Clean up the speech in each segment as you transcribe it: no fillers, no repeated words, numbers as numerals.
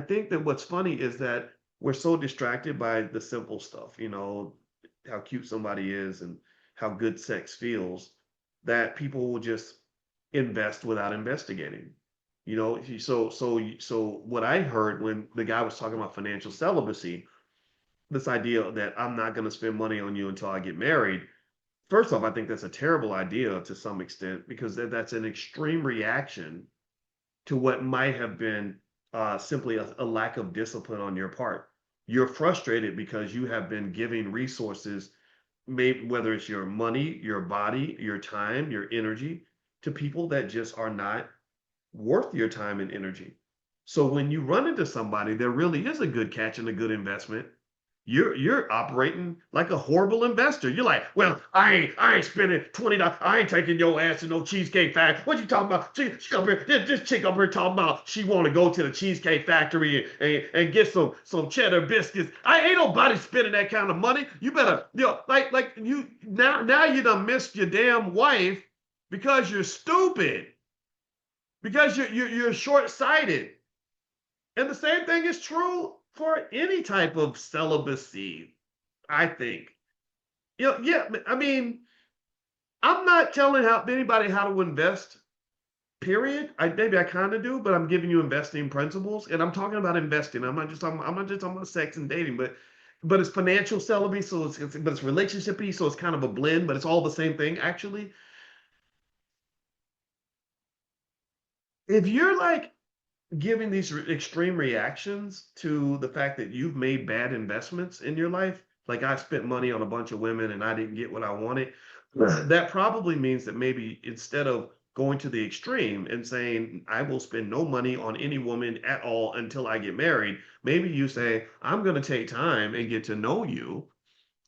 think that what's funny is that we're so distracted by the simple stuff, how cute somebody is and how good sex feels, that people will just invest without investigating. So what I heard when the guy was talking about financial celibacy, this idea that I'm not going to spend money on you until I get married. First off, I think that's a terrible idea to some extent because that's an extreme reaction to what might have been simply a lack of discipline on your part. You're frustrated because you have been giving resources, maybe whether it's your money, your body, your time, your energy, to people that just are not worth your time and energy. So when you run into somebody, there really is a good catch and a good investment. You're operating like a horrible investor. You're like, well, I ain't spending $20. I ain't taking your ass to no cheesecake factory. What you talking about? She up here, this chick up here talking about she want to go to the cheesecake factory and get some cheddar biscuits. I ain't nobody spending that kind of money. You better, like you now you done missed your damn wife because you're stupid, because you're short-sighted. And the same thing is true for any type of celibacy, I think. Yeah, I mean, I'm not telling anybody how to invest, period. Maybe I kind of do, but I'm giving you investing principles, and I'm talking about investing. I'm not just talking about sex and dating, but it's financial celibacy, so but it's relationshipy, so it's kind of a blend, but it's all the same thing actually. If you're like giving these extreme reactions to the fact that you've made bad investments in your life, like I spent money on a bunch of women and I didn't get what I wanted, that probably means that maybe instead of going to the extreme and saying, I will spend no money on any woman at all until I get married, maybe you say, I'm going to take time and get to know you.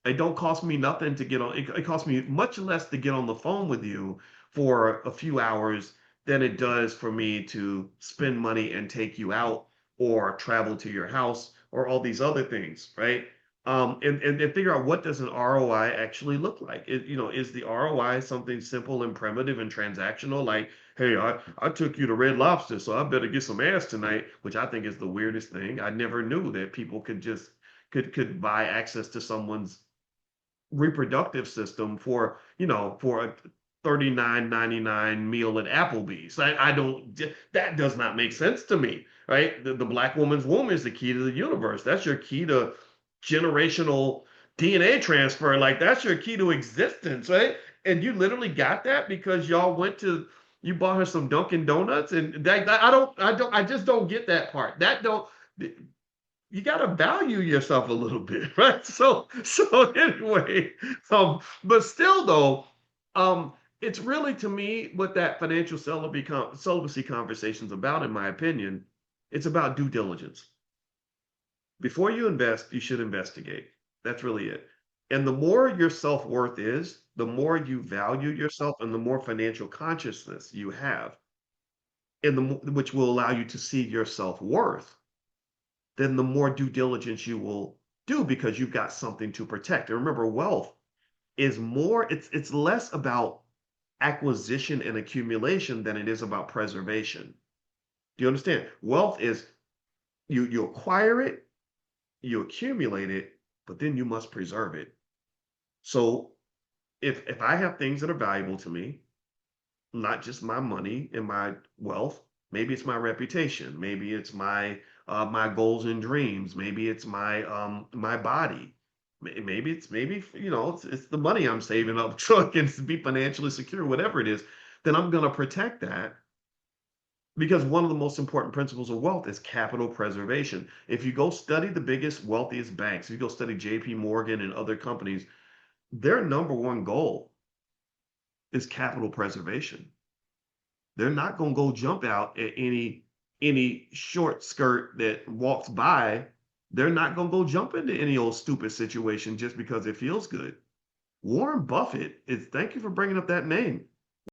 It don't cost me nothing to get on. It costs me much less to get on the phone with you for a few hours than it does for me to spend money and take you out or travel to your house or all these other things, right? And figure out what does an ROI actually look like. Is the ROI something simple and primitive and transactional, like, hey, I took you to Red Lobster, so I better get some ass tonight, which I think is the weirdest thing. I never knew that people could just could buy access to someone's reproductive system for a 39.99 meal at Applebee's. I don't that does not make sense to me, right? The black woman's womb is the key to the universe. That's your key to generational DNA transfer. Like that's your key to existence, right? And you literally got that because you bought her some Dunkin' Donuts, and I just don't get that part. That don't You got to value yourself a little bit, right? So anyway, but still though, it's really to me what that financial celibacy conversation is about, in my opinion. It's about due diligence. Before you invest, you should investigate. That's really it. And the more your self-worth is, the more you value yourself and the more financial consciousness you have, which will allow you to see your self-worth, then the more due diligence you will do because you've got something to protect. And remember, wealth is it's less about acquisition and accumulation than it is about preservation. Do you understand? Wealth is you acquire it, you accumulate it, but then you must preserve it. So if I have things that are valuable to me, not just my money and my wealth. Maybe it's my reputation. Maybe it's my goals and dreams. Maybe it's my body. Maybe it's the money I'm saving up so I can be financially secure, whatever it is. Then I'm going to protect that because one of the most important principles of wealth is capital preservation. If you go study the biggest, wealthiest banks, if you go study J.P. Morgan and other companies, their number one goal is capital preservation. They're not going to go jump out at any short skirt that walks by. They're not going to go jump into any old stupid situation just because it feels good. Warren Buffett is, thank you for bringing up that name.